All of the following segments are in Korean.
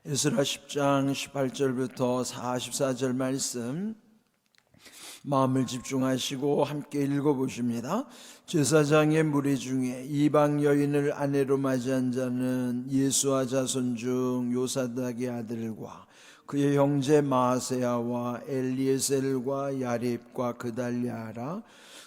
에스라 10장 18절부터 44절 말씀 마음을 집중하시고 함께 읽어보십니다. 제사장의 무리 중에 이방 여인을 아내로 맞이한 자는 예수와 자손 중 요사닥의 아들과 그의 형제 마아세야와 엘리에셀과 야립과 그달랴라.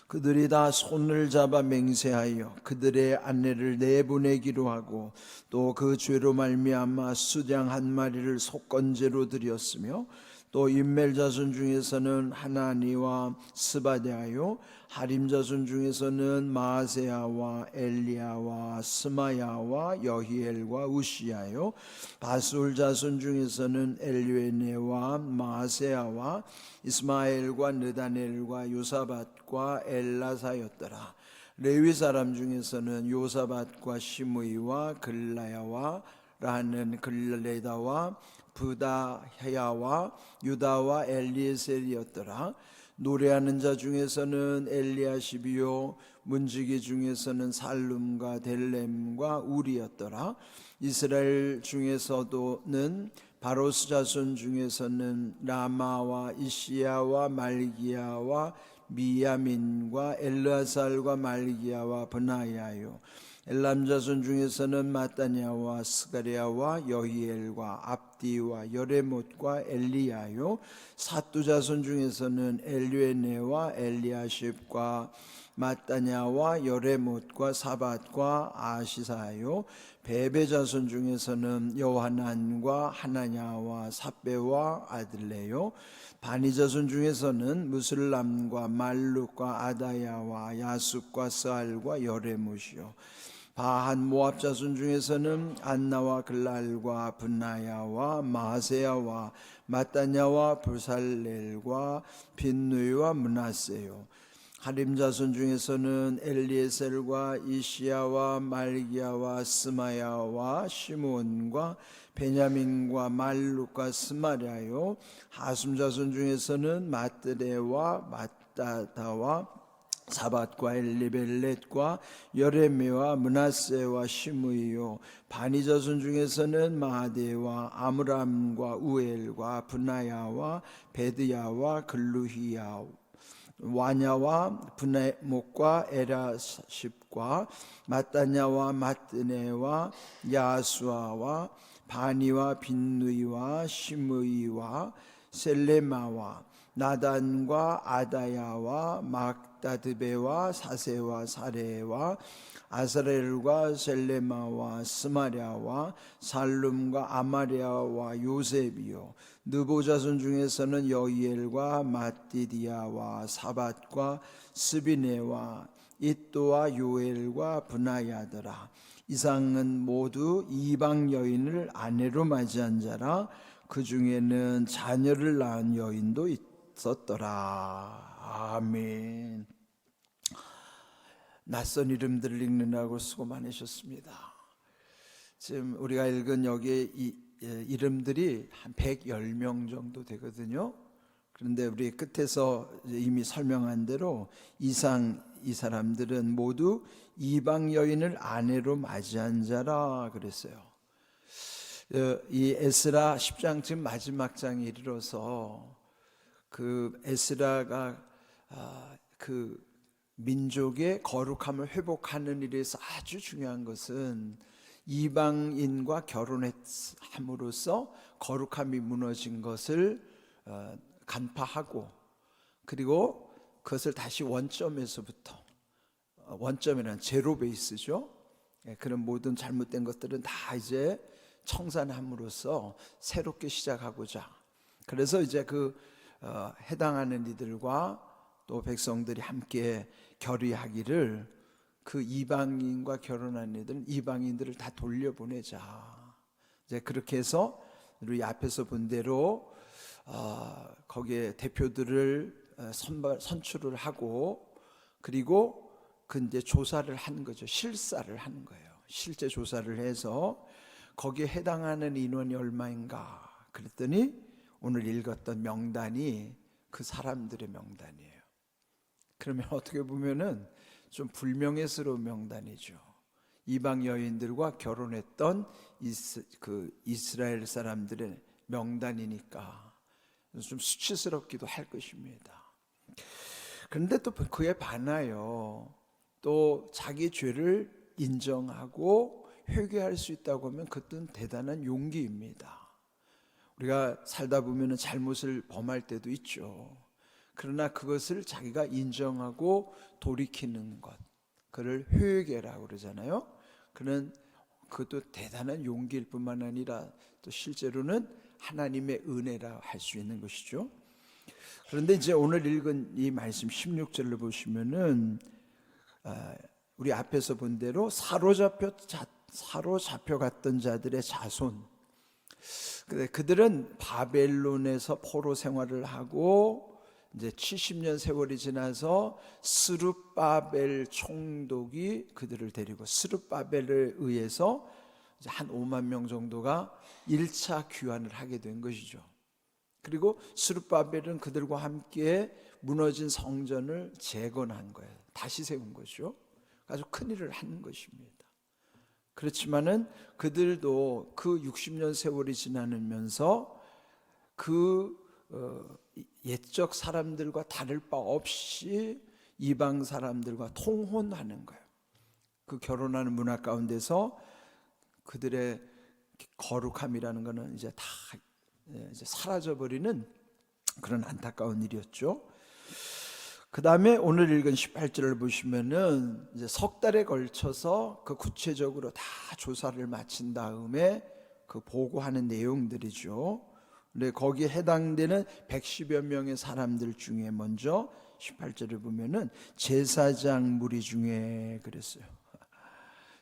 그들이 다 손을 잡아 맹세하여 그들의 아내를 내보내기로 하고 또 그 죄로 말미암아 수장 한 마리를 속건제로 드렸으며 또 임멜 자손 중에서는 하나니와 스바데아요 하림 자손 중에서는 마아세야와 엘리야와 스마야와 여히엘과 우시야요 바술 자손 중에서는 엘류에네와 마아세야와 이스마엘과 느다넬과 요사밧과 엘라사였더라. 레위 사람 중에서는 요사밧과 시므이와 글라야와 라는 글레다와 부다야와 유다와 엘리에셀이었더라. 노래하는 자 중에서는 엘리야십이요 문지기 중에서는 살룸과 델렘과 우리였더라. 이스라엘 중에서도는 바로스 자손 중에서는 라마와 이시야와 말기야와 미야민과 엘르아살과 말기야와 브나야요 엘람 자손 중에서는 마따냐와 스가랴와 여히엘과 압디와 여레못과 엘리야요 사뚜 자손 중에서는 엘류에네와 엘리아십과 마따냐와 여레못과 사밧과 아시사요 베베 자손 중에서는 여하난과 하나냐와 삽베와 아들레요 바니 자손 중에서는 무슬람과 말룩과 아다야와 야숫과 스알과 여레못이요 바한 모압 자손 중에서는 안나와 글랄과 분나야와 마세야와 마따냐와 부살렐과 빈누이와 문하세요 하림 자손 중에서는 엘리에셀과 이시야와 말기야와 스마야와 시므온과 베냐민과 말룩과 스마랴요 하숨 자손 중에서는 마뜨레와 마따다와 사밧과 엘리벨렛과 여레미와 문하세와 시므이요 바니 자손 중에서는 마하데와 아므람과 우엘과 분나야와 베드야와 글루히야 와냐와 브네목과 에라십과 마따냐와 마뜨네와 야수아와 바니와 빈누이와 시므이와 셀레마와 나단과 아다야와 막다드베와 사세와 사레와 아사렐과 셀레마와 스마랴와 살룸과 아마랴와 요셉이요 느보 자손 중에서는 여히엘과 마띠디야와 사밧과 스비네와 이또와 요엘과 브나야더라. 이상은 모두 이방 여인을 아내로 맞이한 자라. 그 중에는 자녀를 낳은 여인도 있었더라. 아멘. 낯선 이름들을 읽느라고 수고 많으셨습니다. 지금 우리가 읽은 여기에 이름들이 한 110명 정도 되거든요. 그런데 우리 끝에서 이미 설명한 대로 이상 이 사람들은 모두 이방 여인을 아내로 맞이한 자라 그랬어요. 이 에스라 10장 지금 마지막 장에 이르러서 그 에스라가 그 민족의 거룩함을 회복하는 일에서 아주 중요한 것은 이방인과 결혼함으로써 거룩함이 무너진 것을 간파하고 그리고 그것을 다시 원점에서부터 원점이란 제로 베이스죠. 그런 모든 잘못된 것들은 다 이제 청산함으로써 새롭게 시작하고자 그래서 이제 그 해당하는 이들과 또 백성들이 함께 결의하기를 그 이방인과 결혼한 이들은 이방인들을 다 돌려보내자. 이제 그렇게 해서 우리 앞에서 본 대로 거기에 대표들을 선출을 하고 그리고 그 이제 조사를 하는 거죠. 실사를 하는 거예요. 실제 조사를 해서 거기에 해당하는 인원이 얼마인가 그랬더니 오늘 읽었던 명단이 그 사람들의 명단이에요. 그러면 어떻게 보면은 좀 불명예스러운 명단이죠. 이방 여인들과 결혼했던 이스라엘 사람들의 명단이니까 좀 수치스럽기도 할 것입니다. 그런데 또 그에 반하여 또 자기 죄를 인정하고 회개할 수 있다고 하면 그것은 대단한 용기입니다. 우리가 살다 보면 잘못을 범할 때도 있죠. 그러나 그것을 자기가 인정하고 돌이키는 것, 그를 회개라고 그러잖아요. 그것도 대단한 용기일 뿐만 아니라 또 실제로는 하나님의 은혜라 할 수 있는 것이죠. 그런데 이제 오늘 읽은 이 말씀 16절을 보시면은 우리 앞에서 본 대로 사로잡혀 갔던 자들의 자손, 그들은 바벨론에서 포로 생활을 하고 이제 70년 세월이 지나서 스룹바벨 총독이 그들을 데리고 스룹바벨에 의해서 이제 한 5만 명 정도가 1차 귀환을 하게 된 것이죠. 그리고 스룹바벨은 그들과 함께 무너진 성전을 재건한 거예요. 다시 세운 거죠. 아주 큰 일을 한 것입니다. 그렇지만은 그들도 그 60년 세월이 지나면서 옛적 사람들과 다를 바 없이 이방 사람들과 통혼하는 거예요. 그 결혼하는 문화 가운데서 그들의 거룩함이라는 것은 이제 다 이제 사라져버리는 그런 안타까운 일이었죠. 그 다음에 오늘 읽은 18절을 보시면은 이제 석 달에 걸쳐서 그 구체적으로 다 조사를 마친 다음에 그 보고하는 내용들이죠. 근데 거기에 해당되는 110여 명의 사람들 중에 먼저 18절을 보면은 제사장 무리 중에 그랬어요.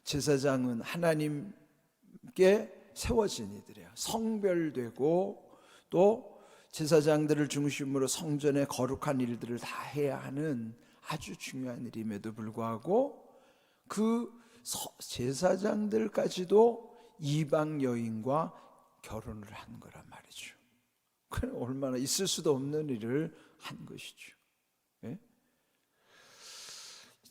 제사장은 하나님께 세워진 이들이에요. 성별되고 또 제사장들을 중심으로 성전의 거룩한 일들을 다 해야 하는 아주 중요한 일임에도 불구하고 그 제사장들까지도 이방 여인과 결혼을 한 거란 말이죠. 그럼 얼마나 있을 수도 없는 일을 한 것이죠. 예?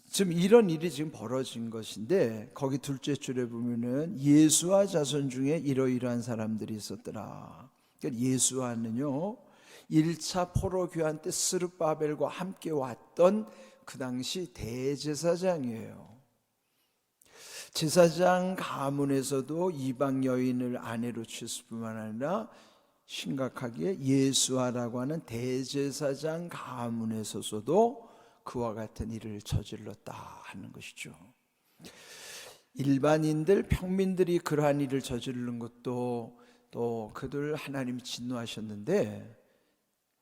지금 이런 일이 지금 벌어진 것인데 거기 둘째 줄에 보면은 예수와 자손 중에 이러이러한 사람들이 있었더라. 예수와는요 1차 포로 귀환 때 스룹바벨과 함께 왔던 그 당시 대제사장이에요. 제사장 가문에서도 이방 여인을 아내로 취했을 뿐만 아니라 심각하게 예수와라고 하는 대제사장 가문에서도 그와 같은 일을 저질렀다 하는 것이죠. 일반인들 평민들이 그러한 일을 저지르는 것도 또 그들 하나님이 진노하셨는데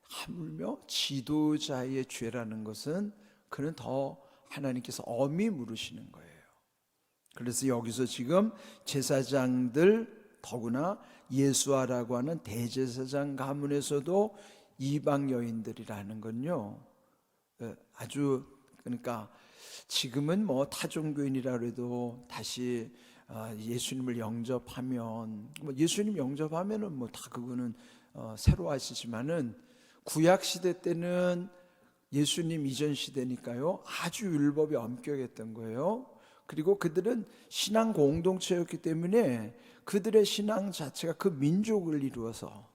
하물며 지도자의 죄라는 것은 그는 더 하나님께서 엄히 물으시는 거예요. 그래서 여기서 지금 제사장들 더구나 예수아라고 하는 대제사장 가문에서도 이방 여인들이라는 건요 아주 그러니까 지금은 뭐 타종교인이라 해도 다시 예수님을 영접하면 예수님 영접하면은 뭐 다 그거는 새로 하시지만은 구약 시대 때는 예수님 이전 시대니까요 아주 율법이 엄격했던 거예요. 그리고 그들은 신앙 공동체였기 때문에 그들의 신앙 자체가 그 민족을 이루어서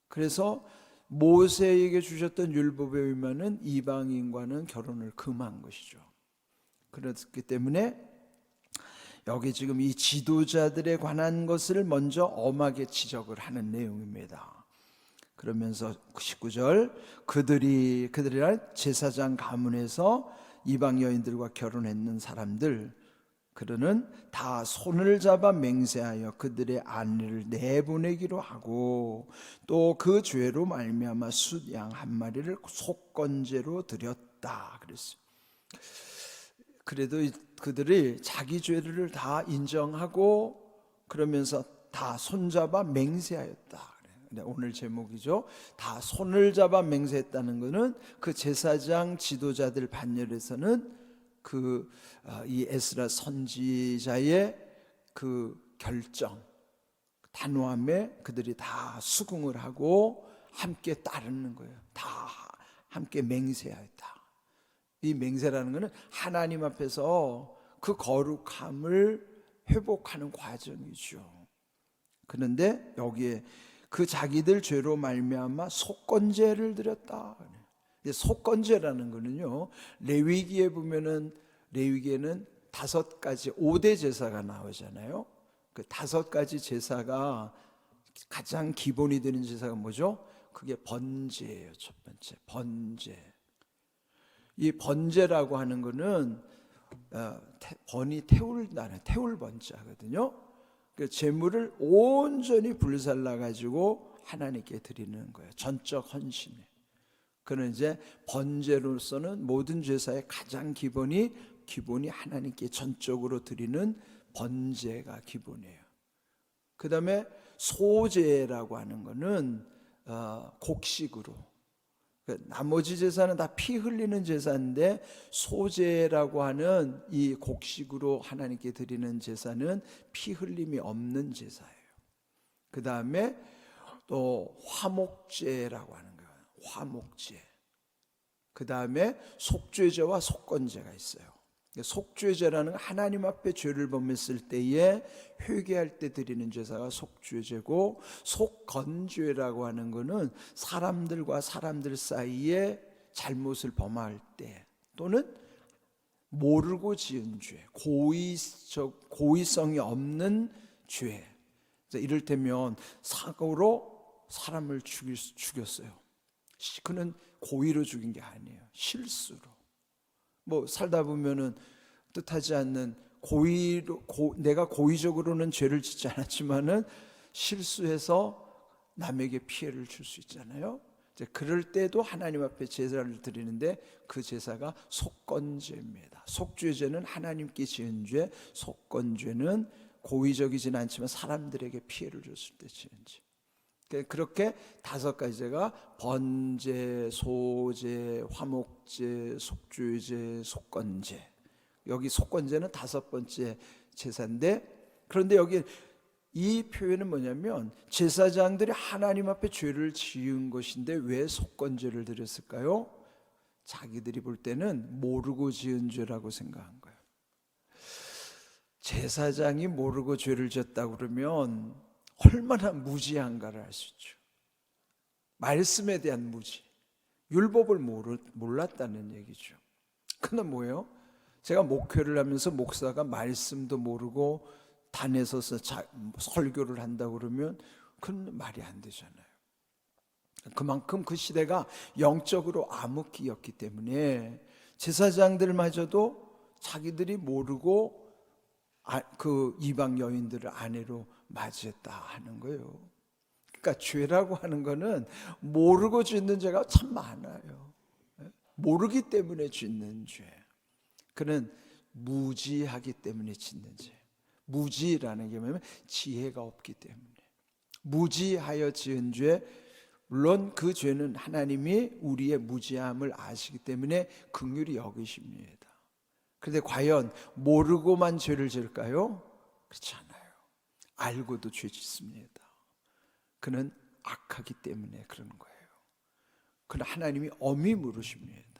그래서 모세에게 주셨던 율법에 의하면 이방인과는 결혼을 금한 것이죠. 그렇기 때문에 여기 지금 이 지도자들에 관한 것을 먼저 엄하게 지적을 하는 내용입니다. 그러면서 19절 그들이란 제사장 가문에서 이방 여인들과 결혼했는 사람들 그들은 다 손을 잡아 맹세하여 그들의 아내를 내보내기로 하고 또 그 죄로 말미암아 숫양 한 마리를 속건제로 드렸다 그랬어요. 그래도 그들이 자기 죄를 다 인정하고 그러면서 다 손잡아 맹세하였다. 오늘 제목이죠. 다 손을 잡아 맹세했다는 것은 그 제사장 지도자들 반열에서는 이 에스라 선지자의 그 결정 단호함에 그들이 다 수긍을 하고 함께 따르는 거예요. 다 함께 맹세하였다. 이 맹세라는 것은 하나님 앞에서 그 거룩함을 회복하는 과정이죠. 그런데 여기에 그 자기들 죄로 말미암아 속건제를 드렸다. 속건제라는 거는요, 레위기에 보면은 레위기에는 5가지 5대 제사가 나오잖아요. 그 5가지 제사가 가장 기본이 되는 제사가 뭐죠? 그게 번제예요. 첫 번째 번제. 이 번제라고 하는 거는 번이 태울다는 태울 번자거든요. 그 제물을 온전히 불살라 가지고 하나님께 드리는 거예요. 전적 헌신에. 그는 이제 번제로서는 모든 제사의 가장 기본이 하나님께 전적으로 드리는 번제가 기본이에요. 그 다음에 소제라고 하는 거는 곡식으로, 나머지 제사는 다 피 흘리는 제사인데 소제라고 하는 이 곡식으로 하나님께 드리는 제사는 피 흘림이 없는 제사예요. 그 다음에 또 화목제라고 하는 거예요. 화목제. 그 다음에 속죄제와 속건제가 있어요. 속죄제라는 하나님 앞에 죄를 범했을 때에 회개할 때 드리는 제사가 속죄제고, 속건죄라고 하는 것은 사람들과 사람들 사이에 잘못을 범할 때 또는 모르고 지은 죄, 고의성이 없는 죄, 이를테면 사고로 사람을 죽였어요. 그는 고의로 죽인 게 아니에요. 실수로. 뭐 살다 보면은 뜻하지 않는 내가 고의적으로는 죄를 짓지 않았지만은 실수해서 남에게 피해를 줄 수 있잖아요. 이제 그럴 때도 하나님 앞에 제사를 드리는데 그 제사가 속건죄입니다. 속죄죄는 하나님께 지은 죄, 속건죄는 고의적이진 않지만 사람들에게 피해를 줬을 때 지은 죄. 그렇게 5가지가 번제, 소제, 화목제, 속죄제, 속건제. 여기 속건제는 5번째 제사인데, 그런데 여기 이 표현은 뭐냐면 제사장들이 하나님 앞에 죄를 지은 것인데 왜 속건제를 드렸을까요? 자기들이 볼 때는 모르고 지은 죄라고 생각한 거예요. 제사장이 모르고 죄를 지었다고 그러면 얼마나 무지한가를 알 수 있죠. 말씀에 대한 무지, 율법을 몰랐다는 얘기죠. 근데 뭐예요? 제가 목회를 하면서 목사가 말씀도 모르고 단에 서서 설교를 한다고 그러면 그건 말이 안 되잖아요. 그만큼 그 시대가 영적으로 암흑기였기 때문에 제사장들마저도 자기들이 모르고 그 이방 여인들을 아내로 맞이했다 하는 거예요. 그러니까 죄라고 하는 거는 모르고 짓는 죄가 참 많아요. 모르기 때문에 짓는 죄. 그는 무지하기 때문에 짓는 죄. 무지라는 게 뭐냐면 지혜가 없기 때문에. 무지하여 지은 죄, 물론 그 죄는 하나님이 우리의 무지함을 아시기 때문에 긍휼히 여기십니다. 그런데 과연 모르고만 죄를 지을까요? 그렇지 않아요. 알고도 죄 짓습니다. 그는 악하기 때문에 그런 거예요. 그러나 하나님이 엄히 물으십니다.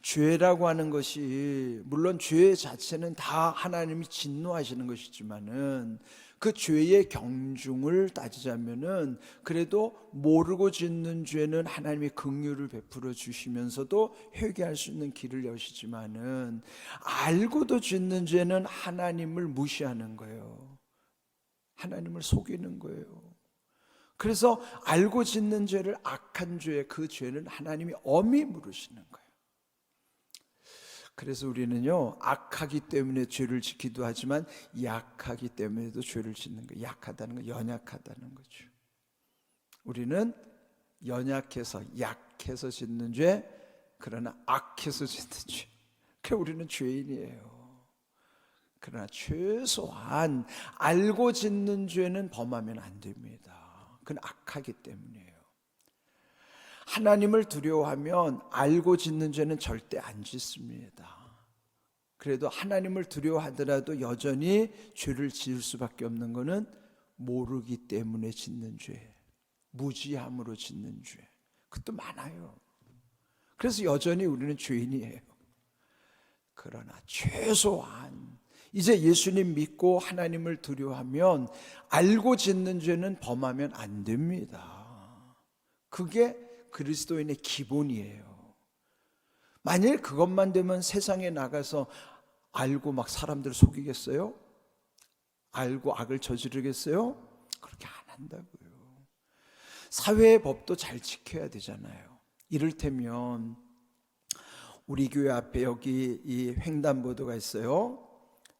죄라고 하는 것이, 물론 죄 자체는 다 하나님이 진노하시는 것이지만은 그 죄의 경중을 따지자면은 그래도 모르고 짓는 죄는 하나님이 긍휼을 베풀어 주시면서도 회개할 수 있는 길을 여시지만은 알고도 짓는 죄는 하나님을 무시하는 거예요. 하나님을 속이는 거예요. 그래서 알고 짓는 죄를 악한 죄, 그 죄는 하나님이 엄히 물으시는 거예요. 그래서 우리는요, 악하기 때문에 죄를 짓기도 하지만 약하기 때문에도 죄를 짓는 거예요. 약하다는 건 연약하다는 거죠. 우리는 연약해서 약해서 짓는 죄, 그러나 악해서 짓는 죄. 그래서 우리는 죄인이에요. 그러나 최소한 알고 짓는 죄는 범하면 안 됩니다. 그건 악하기 때문이에요. 하나님을 두려워하면 알고 짓는 죄는 절대 안 짓습니다. 그래도 하나님을 두려워하더라도 여전히 죄를 지을 수밖에 없는 것은 모르기 때문에 짓는 죄, 무지함으로 짓는 죄, 그것도 많아요. 그래서 여전히 우리는 죄인이에요. 그러나 최소한 이제 예수님 믿고 하나님을 두려워하면 알고 짓는 죄는 범하면 안 됩니다. 그게 그리스도인의 기본이에요. 만일 그것만 되면 세상에 나가서 알고 막 사람들 속이겠어요? 알고 악을 저지르겠어요? 그렇게 안 한다고요. 사회의 법도 잘 지켜야 되잖아요. 이를테면 우리 교회 앞에 여기 이 횡단보도가 있어요.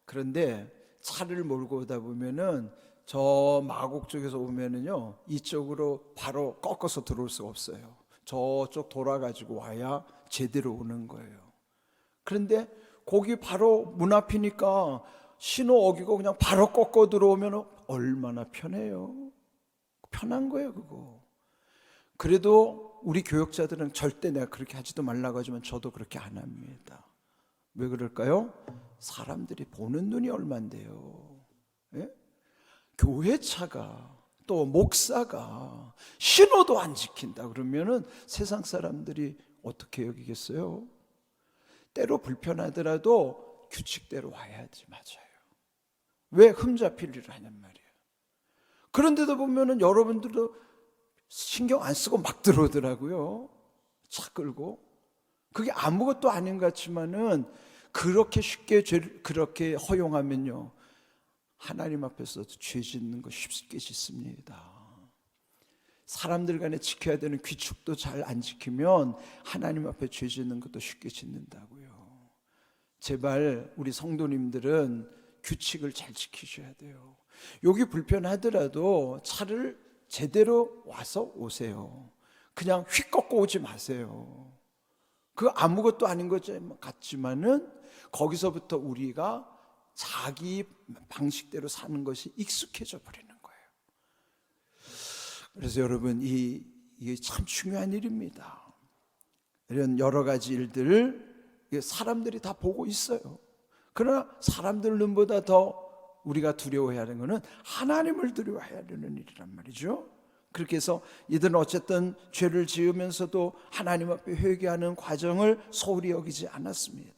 그런데 차를 몰고 오다 보면은 저 마곡 쪽에서 오면은요, 이쪽으로 바로 꺾어서 들어올 수가 없어요. 저쪽 돌아가지고 와야 제대로 오는 거예요. 그런데 거기 바로 문 앞이니까 신호 어기고 그냥 바로 꺾어 들어오면 얼마나 편해요. 편한 거예요, 그거. 그래도 우리 교역자들은 절대 내가 그렇게 하지도 말라고 하지만 저도 그렇게 안 합니다. 왜 그럴까요? 사람들이 보는 눈이 얼만데요. 예? 교회차가 또 목사가 신호도 안 지킨다 그러면은 세상 사람들이 어떻게 여기겠어요? 때로 불편하더라도 규칙대로 와야지. 맞아요. 왜 흠잡힐 일을 하냔 말이에요. 그런데도 보면은 여러분들도 신경 안 쓰고 막 들어오더라고요. 차 끌고. 그게 아무것도 아닌 것 같지만은 그렇게 쉽게 죄를 그렇게 허용하면요, 하나님 앞에서 죄 짓는 거 쉽게 짓습니다. 사람들 간에 지켜야 되는 규칙도 잘 안 지키면 하나님 앞에 죄 짓는 것도 쉽게 짓는다고요. 제발 우리 성도님들은 규칙을 잘 지키셔야 돼요. 여기 불편하더라도 차를 제대로 와서 오세요. 그냥 휙 꺾고 오지 마세요. 그 아무것도 아닌 것 같지만은 거기서부터 우리가 자기 방식대로 사는 것이 익숙해져 버리는 거예요. 그래서 여러분, 이게 참 중요한 일입니다. 이런 여러 가지 일들을 사람들이 다 보고 있어요. 그러나 사람들 눈보다 더 우리가 두려워해야 하는 것은 하나님을 두려워해야 되는 일이란 말이죠. 그렇게 해서 이들은 어쨌든 죄를 지으면서도 하나님 앞에 회개하는 과정을 소홀히 여기지 않았습니다.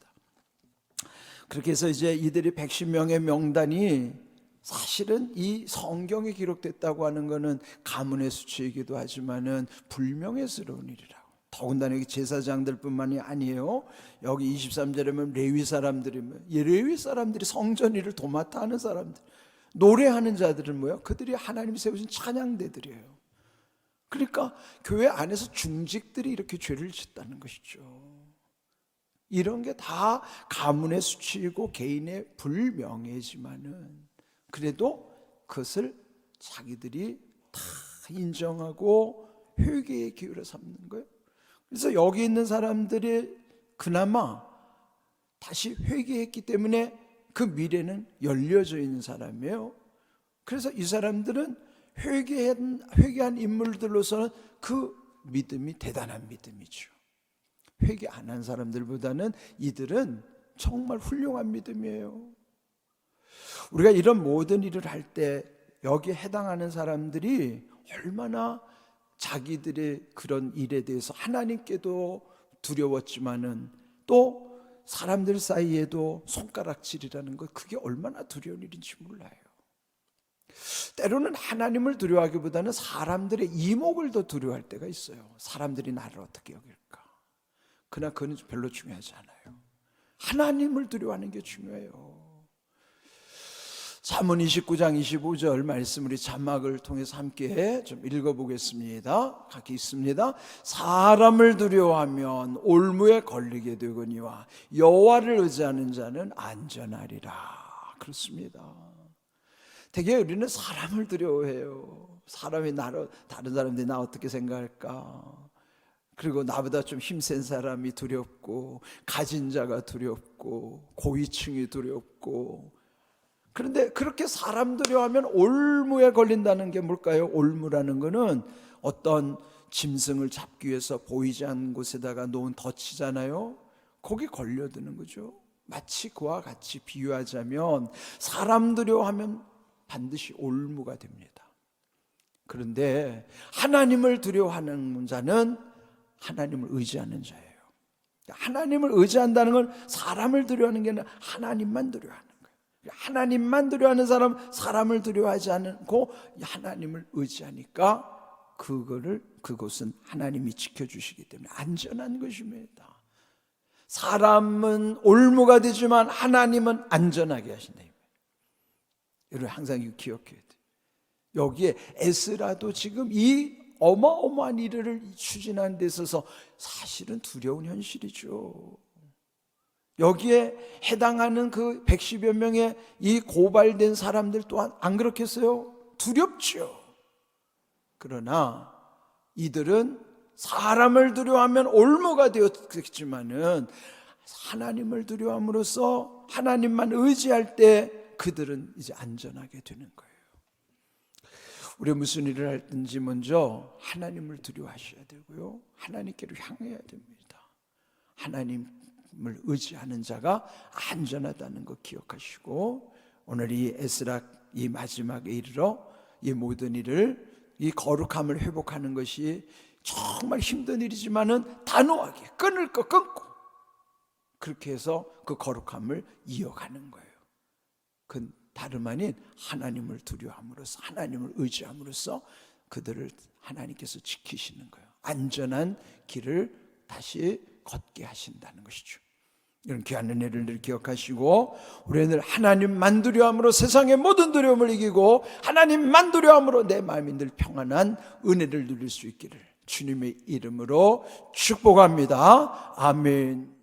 그렇게 해서 이제 이들이 110명의 명단이 사실은 이 성경에 기록됐다고 하는 것은 가문의 수치이기도 하지만은 불명예스러운 일이라고. 더군다나 여기 제사장들뿐만이 아니에요. 여기 23절에 보면 레위 사람들이 성전 일을 도맡아 하는 사람들, 노래하는 자들은 뭐예요? 그들이 하나님이 세우신 찬양대들이에요. 그러니까 교회 안에서 중직들이 이렇게 죄를 짓다는 것이죠. 이런 게 다 가문의 수치이고 개인의 불명예지만은 그래도 그것을 자기들이 다 인정하고 회개의 기회로 삼는 거예요. 그래서 여기 있는 사람들이 그나마 다시 회개했기 때문에 그 미래는 열려져 있는 사람이에요. 그래서 이 사람들은 회개한 인물들로서는 그 믿음이 대단한 믿음이죠. 회개 안 한 사람들보다는 이들은 정말 훌륭한 믿음이에요. 우리가 이런 모든 일을 할 때 여기에 해당하는 사람들이 얼마나 자기들의 그런 일에 대해서 하나님께도 두려웠지만은 또 사람들 사이에도 손가락질이라는 것, 그게 얼마나 두려운 일인지 몰라요. 때로는 하나님을 두려워하기보다는 사람들의 이목을 더 두려워할 때가 있어요. 사람들이 나를 어떻게 여길까? 그러나 그건 별로 중요하지 않아요. 하나님을 두려워하는 게 중요해요. 잠언 29장 25절 말씀 우리 자막을 통해서 함께 좀 읽어보겠습니다. 같이 있습니다. 사람을 두려워하면 올무에 걸리게 되거니와 여호와를 의지하는 자는 안전하리라. 그렇습니다. 되게 우리는 사람을 두려워해요. 사람이 다른 사람들이 나 어떻게 생각할까? 그리고 나보다 좀 힘센 사람이 두렵고, 가진 자가 두렵고, 고위층이 두렵고. 그런데 그렇게 사람 두려워하면 올무에 걸린다는 게 뭘까요? 올무라는 거는 어떤 짐승을 잡기 위해서 보이지 않는 곳에다가 놓은 덫이잖아요. 거기 걸려드는 거죠. 마치 그와 같이 비유하자면 사람 두려워하면 반드시 올무가 됩니다. 그런데 하나님을 두려워하는 자는 하나님을 의지하는 자예요. 하나님을 의지한다는 건 사람을 두려워하는 게 아니라 하나님만 두려워하는 거예요. 하나님만 두려워하는 사람, 사람을 두려워하지 않고 하나님을 의지하니까 그곳은 하나님이 지켜주시기 때문에 안전한 것입니다. 사람은 올무가 되지만 하나님은 안전하게 하신다. 여러분 항상 이거 기억해야 돼요. 여기에 에스라도 지금 이 어마어마한 일을 추진하는 데 있어서 사실은 두려운 현실이죠. 여기에 해당하는 그 110여 명의 이 고발된 사람들 또한 안 그렇겠어요? 두렵죠. 그러나 이들은 사람을 두려워하면 올무가 되었겠지만은 하나님을 두려워함으로써 하나님만 의지할 때 그들은 이제 안전하게 되는 거예요. 우리 무슨 일을 할든지 먼저 하나님을 두려워하셔야 되고요, 하나님께로 향해야 됩니다. 하나님을 의지하는 자가 안전하다는 것 기억하시고, 오늘 이 에스라 이 마지막에 이르러 이 모든 일을, 이 거룩함을 회복하는 것이 정말 힘든 일이지만은 단호하게 끊을 거 끊고 그렇게 해서 그 거룩함을 이어가는 거예요. 그건 다름 아닌 하나님을 두려워함으로써, 하나님을 의지함으로써 그들을 하나님께서 지키시는 거예요. 안전한 길을 다시 걷게 하신다는 것이죠. 이런 귀한 은혜를 늘 기억하시고, 우리는 하나님만 두려움으로 세상의 모든 두려움을 이기고 하나님만 두려움으로 내 마음이 늘 평안한 은혜를 누릴 수 있기를 주님의 이름으로 축복합니다. 아멘.